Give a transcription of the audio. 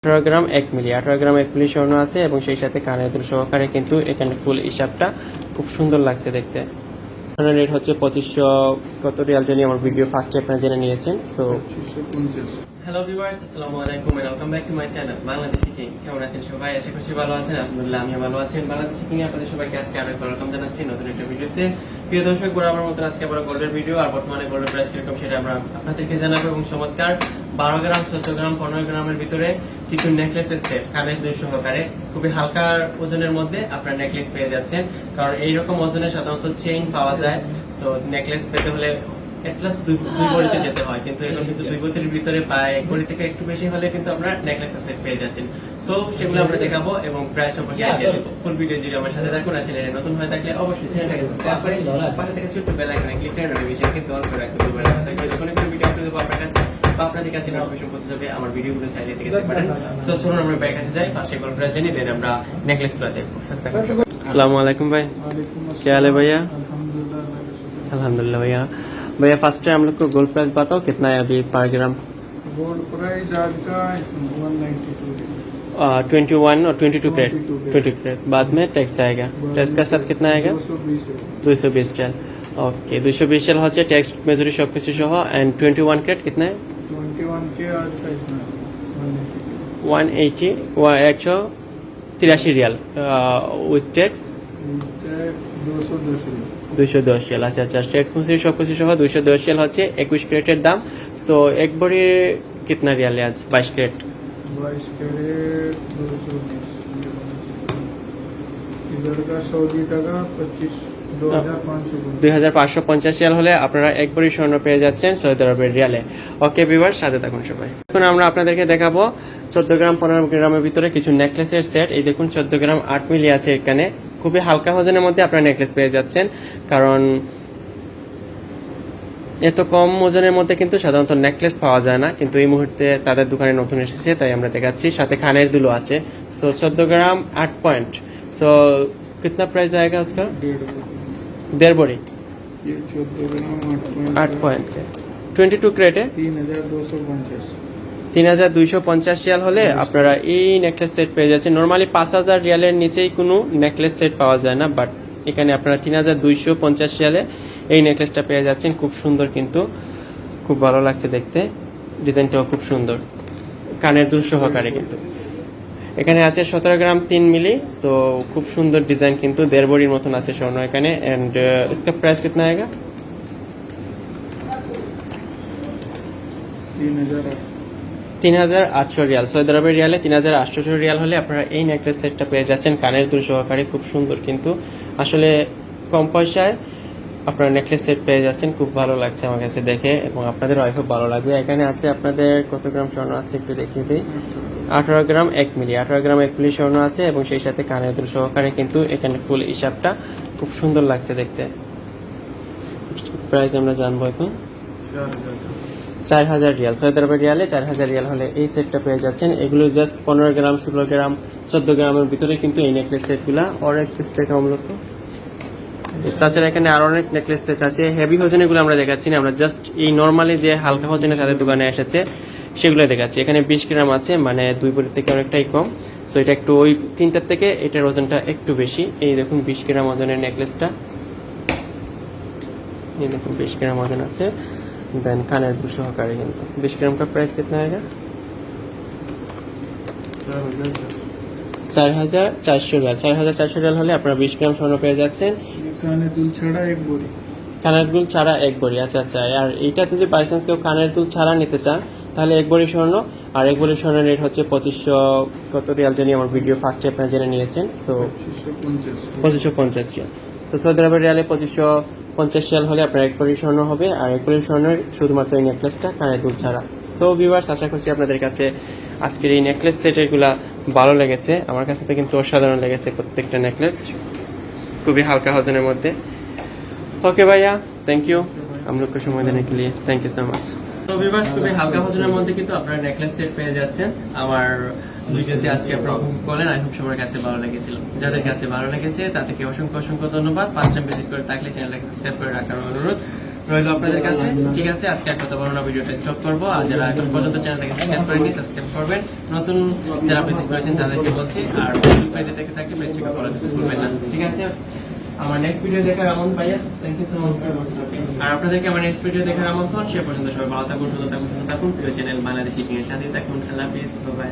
18 গ্রাম 1 মিলি 18 গ্রাম 1 মিলি স্বর্ণ আছে এবং সেই সাথে কানের দুল সহকারে কিন্তু এখানে ফুল হিসাবটা খুব সুন্দর লাগছে দেখতে। রেট হচ্ছে 2500 কত রিয়াল জানি, আমার ভিডিও ফার্স্টে আপনারা জেনে নিয়েছেন। সো হ্যালো ভিউয়ার্স, আসসালামু আলাইকুম and welcome back to my channel Bangladeshi king. কেমন আছেন সবাই? আশা করছি ভালো আছেন। আলহামদুলিল্লাহ আমিও ভালো আছি। বাংলাদেশি কিং এ আপনাদের সবাইকে আজকে আরো ওয়েলকাম জানাচ্ছি নতুন একটা ভিডিওতে। প্রিয় দর্শক, বরাবর মতো আজকে আবার গোল্ডের ভিডিও, আর বর্তমানে গোল্ডের প্রাইস কিরকম সেটা আমরা আপনাদেরকে জানাবো। এবং চমৎকার 12 গ্রাম 14 গ্রাম 15 গ্রামের ভিতরে কিছু নেকলেসের সেট কানের দুল সহকারে খুবই হালকা ওজনের মধ্যে আপনার নেকলেস পেয়ে যাচ্ছেন। কারণ এইরকম ওজনে সাধারণত চেইন পাওয়া যায়, সো নেকলেস পেতে হলে এটলাস দুই ভরিতে যেতে হয়, কিন্তু এখন কিন্তু 2 ভরির ভিতরে প্রায় 1 ভরি থেকে একটু বেশি হলে কিন্তু আপনারা নেকলেসের সেট পেয়ে যাচ্ছেন। সো সেগুলো আমরা দেখাবো এবং প্রাইস সম্পর্কে আইডিয়া দেবো। ফুল ভিডিও জুড়ে আমার সাথে থাকুন। আর চ্যানেলে নতুন হয়ে থাকলে অবশ্যই চ্যানেলটাকে সাবস্ক্রাইব করে পাশে থেকে ছোট্ট বেল আইকনে ক্লিক করে নোটিফিকেশনকে অন করে রাখতে ভুলবেন না। তাহলে যখন কোনো ভিডিও আপলোড দেবো আপনার কাছে বা আপনাদের কাছে নোটিফিকেশন পৌঁছে যাবে। আমার ভিডিওগুলো চাইলে থেকে দেখতে পারেন। সো চলুন আমরা ব্যাক কাছে যাই, ফার্স্টে কল প্রাইস জেনে দেন আমরা নেকলেসগুলো দেখবো। আসসালামু আলাইকুম ভাই, क्या हाल है भैया? अल्हम्दुलिल्लाह भैया। भैया फर्स्ट टाइम हम लोग को गोल्ड प्राइस बताओ कितना है अभी पर ग्राम? गोल्ड प्राइस आपका 192 21 और 22 कैरेट 22 कैरेट। बाद में टैक्स आएगा, टैक्स का साथ कितना आएगा? 220 रियाल। ओके 220 रियाल হচ্ছে ট্যাক্স মেজরি সবকিছু সহ। এন্ড 21 कैरेट कितना है? 21 के आज का इतना 180 183 रियाल উইথ ট্যাক্স 210 रियाल। আচ্ছা আচ্ছা, ট্যাক্স মেজরি সবকিছু সহ 210 रियाल হচ্ছে 21 ক্যারেটের দাম। সো এক ভরি कितना रियाल है आज? 22 कैरेट 22 कैरेट 220 इधर का सऊदी টাকা 2550 রিয়াল হলে আপনারা এক ভরি স্বর্ণ পেয়ে যাচ্ছেন সৌদি আরবের রিয়ালে। ওকে ভিউয়ার্স, সাথে থাকুন সবাই। এখন আমরা আপনাদেরকে দেখাবো 14 গ্রাম 15 গ্রামের ভিতরে কিছু নেকলেসের সেট। এই দেখুন 14 গ্রাম 8 মিলি আছে এখানে। খুবই হালকা ওজনের মধ্যে আপনারা নেকলেস পেয়ে যাচ্ছেন, কারণ এত কম ওজনের মধ্যে কিন্তু সাধারণত নেকলেস পাওয়া যায় না, কিন্তু এই মুহূর্তে তাদের দোকানে নতুন এসেছে তাই আমরা দেখাচ্ছি। সাথে কানের দুলও আছে। সো 14 গ্রাম 8 पॉइंट। सो कितना प्राइस आएगा उसका? 1.5 भरी ये 14 ग्राम 8 पॉइंट 22 ক্রেট 3250 রিয়াল হলে আপনারা এই নেকলেস সেট পেয়ে যাচ্ছেন। নরমালি 5000 রিয়ালের নিচেই কোনো নেকলেস সেট পাওয়া যায় না, বাট এখানে আপনারা 3250 রিয়ালে এই নেকলেসটা পেয়ে যাচ্ছেন। খুব সুন্দর, কিন্তু খুব ভালো লাগছে দেখতে, ডিজাইনটাও খুব সুন্দর, কানের দুল সহকারে। কিন্তু এখানে আছে 17 গ্রাম 3 মিলি। সো খুব সুন্দর ডিজাইন, কিন্তু 1.5 ভরির মতন আছে স্বর্ণ এখানে। এন্ড इसका प्राइस कितना आएगा? 3800 রিয়াল। সৌদি আরবের রিয়ালে 3800 রিয়াল হলে আপনারা এই নেকলেস সেটটা পেয়ে যাচ্ছেন কানের দুল সহকারে। খুব সুন্দর, কিন্তু আসলে কম পয়সায় আপনারা নেকলেস সেট পেয়ে যাচ্ছেন। খুব ভালো লাগছে আমার কাছে দেখে, এবং আপনাদের খুব ভালো লাগবে। এখানে আছে আপনাদের কত গ্রাম স্বর্ণ আছে একটু দেখিয়ে দিই। 18 গ্রাম 1 মিলি 18 গ্রাম 1 মিলি স্বর্ণ আছে এবং সেই সাথে কানের দুল সহকারে কিন্তু এখানে ফুল হিসাবটা খুব সুন্দর লাগছে দেখতে। প্রাইস আমরা জানবো এখন। 4000 রিয়াল। সৌদি আরবের রিয়ালে 4000 রিয়াল হলে এই সেটটা পেয়ে যাচ্ছেন। এগুলো জাস্ট 15 গ্রাম 16 গ্রাম 14 গ্রামের ভিতরে কিন্তু এই নেকলেস সেটগুলা। और एक পিস থেকে हम लोग को তাছাড়া এখানে আরো অনেক নেকলেস সেট আছে। হেভি ওজনেগুলো আমরা দেখাচ্ছি না, আমরা জাস্ট এই নরমালি যে হালকা ওজনে তাদের দোকানে এসেছে সেগুলো দেখাচ্ছি। এখানে 20 গ্রাম আছে, মানে 2 ভরি থেকে অনেকটাই কম। সো এটা একটু ওই তিনটার থেকে এটার ওজনটা একটু বেশি। এই দেখুন 20 গ্রাম ওজনের নেকলেসটা, এই দেখুন 20 গ্রাম ওজন আছে। দেন কানের দুল সহকারে কিন্তু 20 ग्राम का प्राइस कितना आएगा? 4400 রিয়াল। 4400 রিয়াল হলে আপনারা 20 গ্রাম স্বর্ণ পেয়ে যাচ্ছেন। কানের দুল ছাড়া এক ভরি। কানের দুল ছাড়া এক ভরি। আচ্ছা আচ্ছা, আর এইটাতে যে বাই চান্স কেউ কানের দুল ছাড়া নিতে চান তাহলে এক ভরি স্বর্ণ। আর এক ভরি স্বর্ণের রেট হচ্ছে 2500 কত রিয়াল জানি, আমার ভিডিও ফার্স্টে আপনারা জেনে নিয়েছেন। So 2550 Real. সো সৌদি আরবের রিয়ালে 2550 রিয়াল হলে আপনার এক ভরি স্বর্ণ হবে। আর এক ভরি স্বর্ণের শুধুমাত্র এই নেকলেসটা কানের দুল ছাড়া। সো ভিউয়ার্স, আশা করছি আপনাদের কাছে আজকের এই নেকলেস সেটগুলা ভালো লেগেছে। আমার কাছে তো কিন্তু অসাধারণ লেগেছে প্রত্যেকটা নেকলেস, খুবই হালকা ওজনের মধ্যে। ओके भैया, थैंक यू हम लोग को समय देने के लिए, थैंक यू सो मच। তো ভিউয়ার্স, খুবই হালকা ওজনের মধ্যে কিন্তু আপনারা নেকলেস সেট পেয়ে যাচ্ছেন আমার ভিডিওতে আজকে আপনারা উপভোগ করলেন। আই হোপ সবার কাছে ভালো লেগেছিল। যাদের কাছে ভালো লেগেছে তাদেরকে অসংখ্য অসংখ্য ধন্যবাদ। ফার্স্ট টাইম ভিজিট করে থাকলে চ্যানেলটাকে সাবস্ক্রাইব করে রাখার অনুরোধ। রইলো আপনাদের কাছে। ঠিক আছে, আজকে আর কথা বলবো না, ভিডিওটা স্টপ করবো। আর যারা এখন পর্যন্ত চ্যানেলটাকে সাবস্ক্রাইব করেনি সাবস্ক্রাইব করবেন, নতুন যারা ভিজিট করেছেন তাদেরকে বলছি। আর ফেসবুক পেজে দেখে থাকলে পেজটাকে ফলো করতে ভুলবেন না। ঠিক আছে, আমার নেক্সট ভিডিও দেখার আমন্ত্রণ ভাইয়া, থ্যাংক ইউ সো মাচ। আর আপনাদেরকে আমার নেক্সট ভিডিও দেখার আমন্ত্রণ। সে পর্যন্ত সবাই ভালো থাকুন, সুস্থ থাকুন, প্রিয় চ্যানেল বাংলাদেশি শিপিং এর সাথে থাকুন। আল্লাহ হাফেজ, বাই।